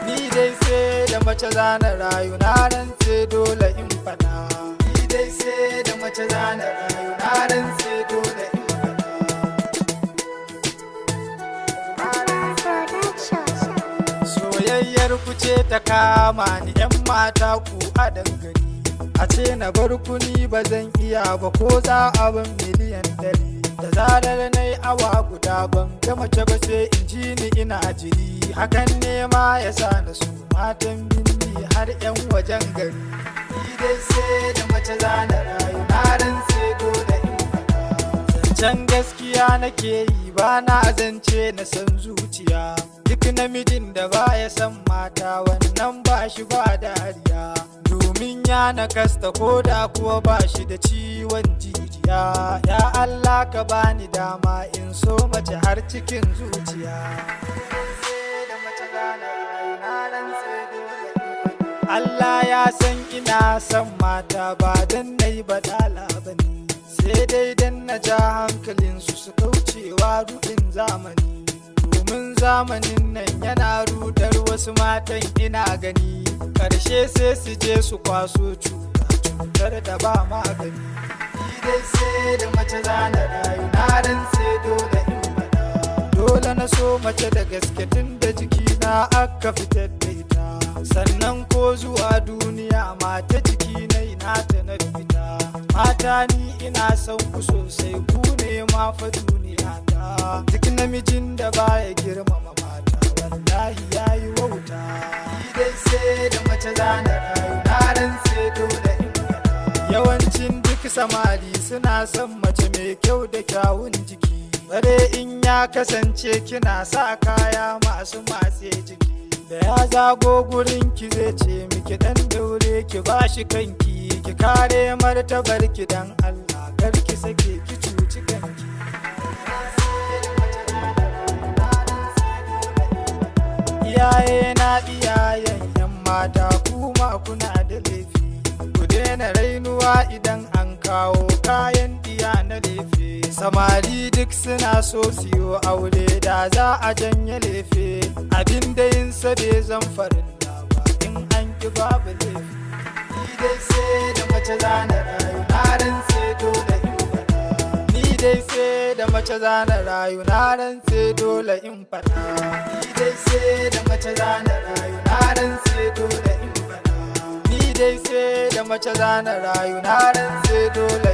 Ni dai sai da mace zana rayu na rantse dole in fada. Ni dai sai da mace zana rayu na rantse dole in fada. Soyayyar ku ce ta kama ni 'yan mata ku a dangane. A ce na bar ku ni ba zan iya ba ko za a ban miliyan 100. Da zarar na yi awa guda ban ga mace ba sai in ji ni ina jiri. Hakan ne ma ya sa na su matan binni har 'yan wajen gari. Ni dai sai da mace zana rayu na rantse dole in faɗa. Zancen gaskiya nake yi ba na zance na san zuciya. Duk namijin da ba ya san mata wannan ba shi ba dariya. Domin ya nakasta ko da kuwa ba shi da ciwon jijiya. Ya Allah ka bani dama in so mace har cikin zuciya. Allah ya san ina son mata ba dan nayi badala bane, sai dai dan na ja hankalinsu su kaucewa rudin zamani. Domin zamanin nan yana rudar wasu matan ina gani, karshe sai su je su kwaso cutar da ba magani. Ni dai sai da mace zana rayu na rantse dole in faɗa. Dole na so mace da gaske tun da jikina aka fitar da ita. Sannan ko zuwa duniya mata jiki na ta na fita. Mata ni ina son ku sosai, ku ne ma fa duniya ta. Duk namijin da baya girmama mata wallahi yayi wauta. Ni dai sai da mace zana rayu na rantse dole in faɗa. Yawancin duk samari suna son mace mai kyau da kyawun jiki, bare in ya kasance kina sa kaya masu matse jiki. Da ya zago gurin ki zai ce miki dan daure ki bashi kanki, ki kare martabar ki dan Allah kar ki sake ki cuci kanki. Iyaye na iyayen 'yan mata kuma kuna da laifi, ku daina rainuwa idan an kawo kayan diya na lefe. Samari duk suna so siyo aure da za a janye lefe, abin da yin sabe zan farin ba in an ki babu laifi. Ni dai sai da mace zana rayu na rantse dole in faɗa. Ni dai sai da mace zana rayu na rantse dole in faɗa. Ni dai sai da mace zana rayu na rantse dole in faɗa. Ni dai sai da mace zana rayu na rantse dole